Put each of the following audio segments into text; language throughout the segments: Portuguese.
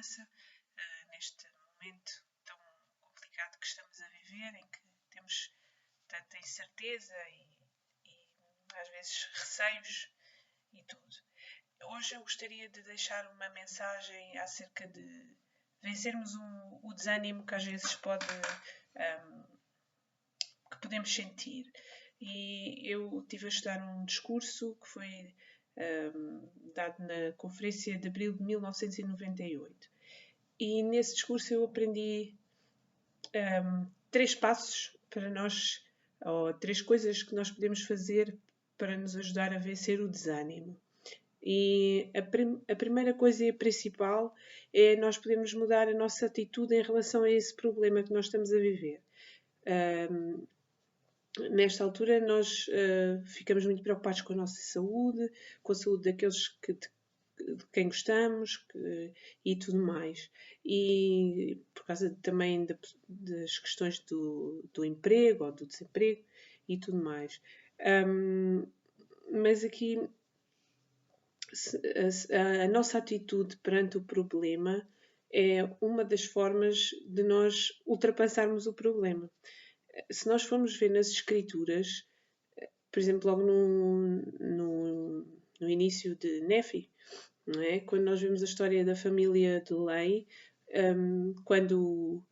esperança neste momento tão complicado que estamos a viver, em que temos tanta incerteza e às vezes receios e tudo. Hoje eu gostaria de deixar uma mensagem acerca de vencermos o desânimo que às vezes que podemos sentir. E eu estive a estudar um discurso que foi dado na Conferência de Abril de 1998. E nesse discurso eu aprendi 3 passos para nós, ou 3 coisas que nós podemos fazer para nos ajudar a vencer o desânimo. E a primeira coisa e a principal é nós podemos mudar a nossa atitude em relação a esse problema que nós estamos a viver. Nesta altura nós ficamos muito preocupados com a nossa saúde, com a saúde daqueles de quem gostamos e tudo mais. E por causa também das questões do emprego ou do desemprego e tudo mais. Mas aqui a nossa atitude perante o problema é uma das formas de nós ultrapassarmos o problema. Se nós formos ver nas escrituras, por exemplo, logo no início de Nefi, não é? Quando nós vemos a história da família de Lei, quando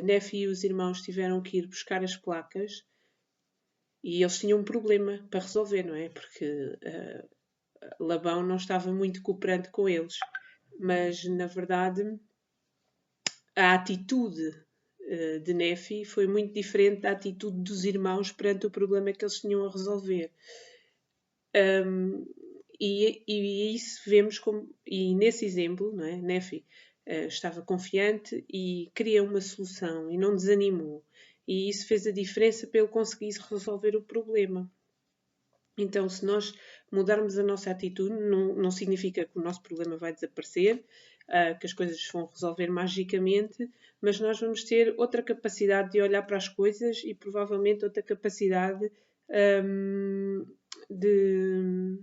Nefi e os irmãos tiveram que ir buscar as placas, e eles tinham um problema para resolver, não é? Porque Labão não estava muito cooperante com eles, mas na verdade a atitude de Nefi foi muito diferente da atitude dos irmãos perante o problema que eles tinham a resolver. E isso vemos como, e nesse exemplo, não é? Nefi estava confiante e queria uma solução e não desanimou. E isso fez a diferença para ele conseguir resolver o problema. Então, se nós mudarmos a nossa atitude, não significa que o nosso problema vai desaparecer, que as coisas vão resolver magicamente, mas nós vamos ter outra capacidade de olhar para as coisas e provavelmente outra capacidade de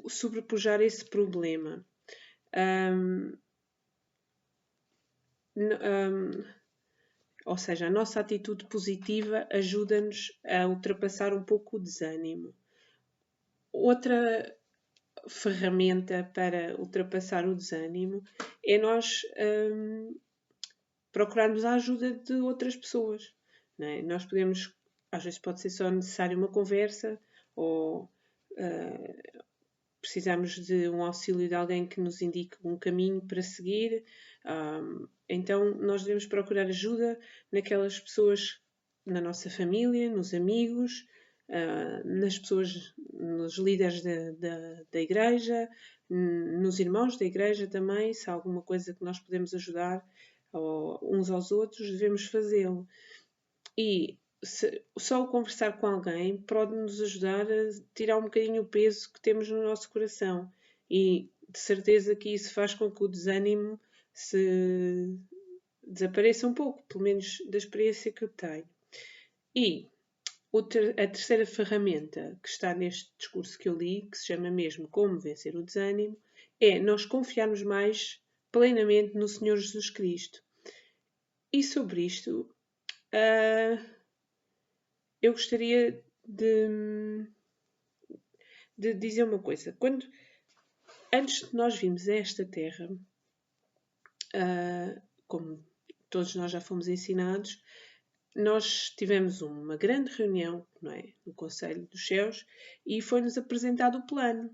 sobrepujar esse problema. Ou seja, a nossa atitude positiva ajuda-nos a ultrapassar um pouco o desânimo. Outra ferramenta para ultrapassar o desânimo é nós procurarmos a ajuda de outras pessoas. Não é? Nós podemos, às vezes pode ser só necessário uma conversa ou precisamos de um auxílio de alguém que nos indique um caminho para seguir. Então nós devemos procurar ajuda naquelas pessoas, na nossa família, nos amigos, nas pessoas, nos líderes da igreja, nos irmãos da igreja também. Se há alguma coisa que nós podemos ajudar uns aos outros, devemos fazê-lo. E só o conversar com alguém pode nos ajudar a tirar um bocadinho o peso que temos no nosso coração. E de certeza que isso faz com que o desânimo se desapareça um pouco, pelo menos da experiência que eu tenho. E a terceira ferramenta que está neste discurso que eu li, que se chama mesmo Como Vencer o Desânimo, é nós confiarmos mais plenamente no Senhor Jesus Cristo. E sobre isto, eu gostaria de dizer uma coisa. Antes de nós virmos a esta terra, como todos nós já fomos ensinados, nós tivemos uma grande reunião, não é, no Conselho dos Céus e foi-nos apresentado o plano.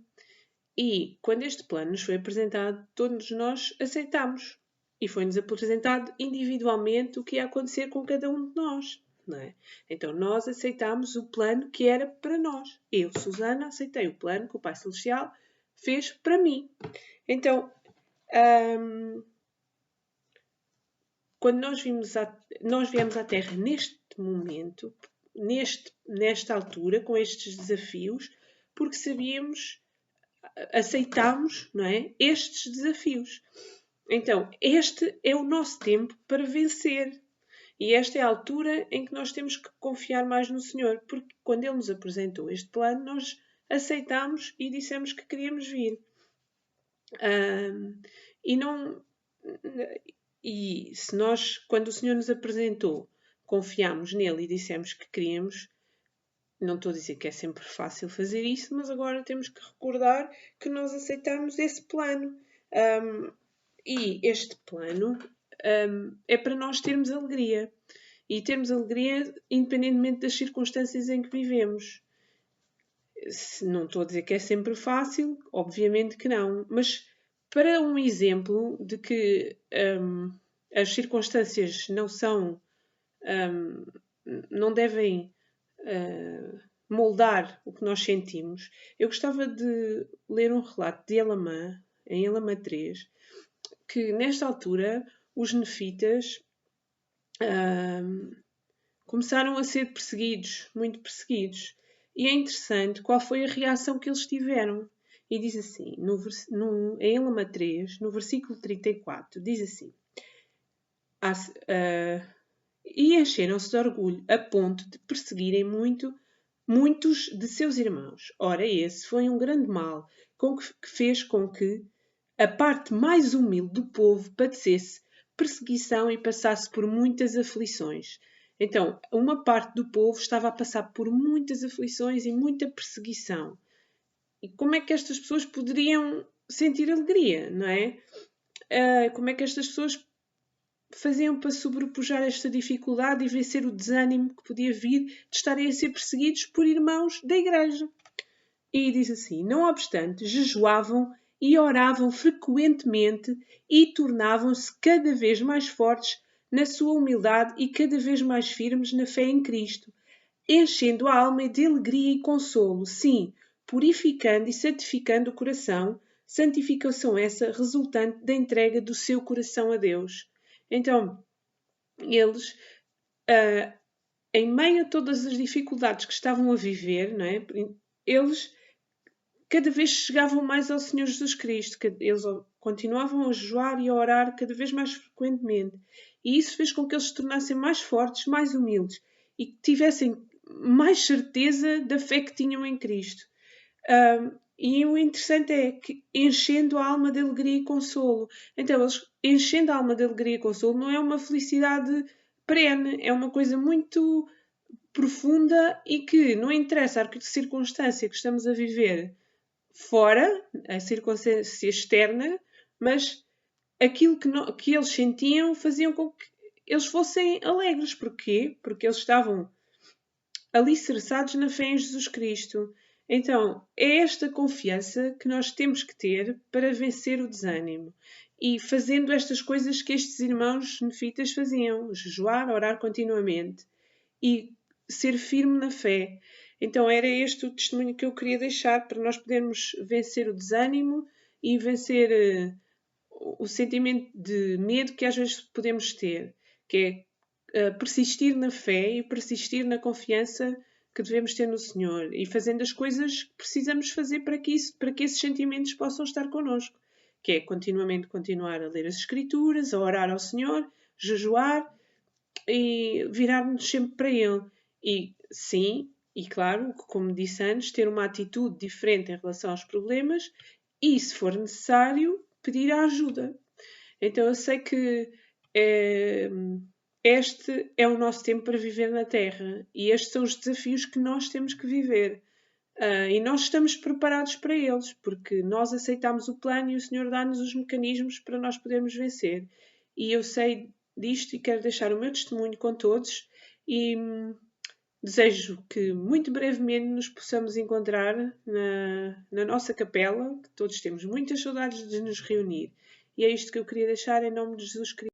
E quando este plano nos foi apresentado, todos nós aceitámos. E foi-nos apresentado individualmente o que ia acontecer com cada um de nós. Não é? Então nós aceitámos o plano que era para nós. Eu, Susana, aceitei o plano que o Pai Celestial fez para mim. Então, quando nós viemos à Terra neste momento, nesta altura, com estes desafios, porque aceitámos, não é, estes desafios. Então, este é o nosso tempo para vencer. E esta é a altura em que nós temos que confiar mais no Senhor, porque quando Ele nos apresentou este plano, nós aceitámos e dissemos que queríamos vir. E se nós, quando o Senhor nos apresentou, confiámos nele e dissemos que queríamos, não estou a dizer que é sempre fácil fazer isso, mas agora temos que recordar que nós aceitamos esse plano. E este plano é para nós termos alegria. E termos alegria independentemente das circunstâncias em que vivemos. Não estou a dizer que é sempre fácil, obviamente que não, mas para um exemplo de que as circunstâncias não devem moldar o que nós sentimos, eu gostava de ler um relato de Elamã, em Elamã 3, que nesta altura os nefitas começaram a ser perseguidos, muito perseguidos. E é interessante qual foi a reação que eles tiveram. E diz assim, em Elamã 3, no versículo 34, diz assim: e encheram-se de orgulho a ponto de perseguirem muitos de seus irmãos. Ora, esse foi um grande mal que fez com que a parte mais humilde do povo padecesse perseguição e passasse por muitas aflições. Então, uma parte do povo estava a passar por muitas aflições e muita perseguição. E como é que estas pessoas poderiam sentir alegria, não é? Como é que estas pessoas faziam para sobrepujar esta dificuldade e vencer o desânimo que podia vir de estarem a ser perseguidos por irmãos da igreja? E diz assim: não obstante, jejuavam e oravam frequentemente e tornavam-se cada vez mais fortes na sua humildade e cada vez mais firmes na fé em Cristo, enchendo a alma de alegria e consolo, sim, purificando e santificando o coração, santificação essa resultante da entrega do seu coração a Deus. Então, eles, em meio a todas as dificuldades que estavam a viver, não é? Eles cada vez chegavam mais ao Senhor Jesus Cristo. Eles continuavam a jejuar e a orar cada vez mais frequentemente. E isso fez com que eles se tornassem mais fortes, mais humildes e que tivessem mais certeza da fé que tinham em Cristo. E o interessante é que enchendo a alma de alegria e consolo. Então, eles enchendo a alma de alegria e consolo não é uma felicidade perene, é uma coisa muito profunda e que não interessa a circunstância que estamos a viver fora, a circunstância externa, mas aquilo que eles sentiam faziam com que eles fossem alegres. Porquê? Porque eles estavam alicerçados na fé em Jesus Cristo. Então, é esta confiança que nós temos que ter para vencer o desânimo. E fazendo estas coisas que estes irmãos nefitas faziam, jejuar, orar continuamente e ser firme na fé. Então era este o testemunho que eu queria deixar para nós podermos vencer o desânimo e vencer o sentimento de medo que às vezes podemos ter, que é persistir na fé e persistir na confiança que devemos ter no Senhor e fazendo as coisas que precisamos fazer para que esses sentimentos possam estar connosco, que é continuamente continuar a ler as Escrituras, a orar ao Senhor, jejuar e virar-nos sempre para Ele. E sim, e claro, como disse antes, ter uma atitude diferente em relação aos problemas e, se for necessário, pedir a ajuda. Então eu sei que este é o nosso tempo para viver na Terra e estes são os desafios que nós temos que viver. E nós estamos preparados para eles, porque nós aceitamos o plano e o Senhor dá-nos os mecanismos para nós podermos vencer. E eu sei disto e quero deixar o meu testemunho com todos e desejo que muito brevemente nos possamos encontrar na nossa capela, que todos temos muitas saudades de nos reunir. E é isto que eu queria deixar em nome de Jesus Cristo.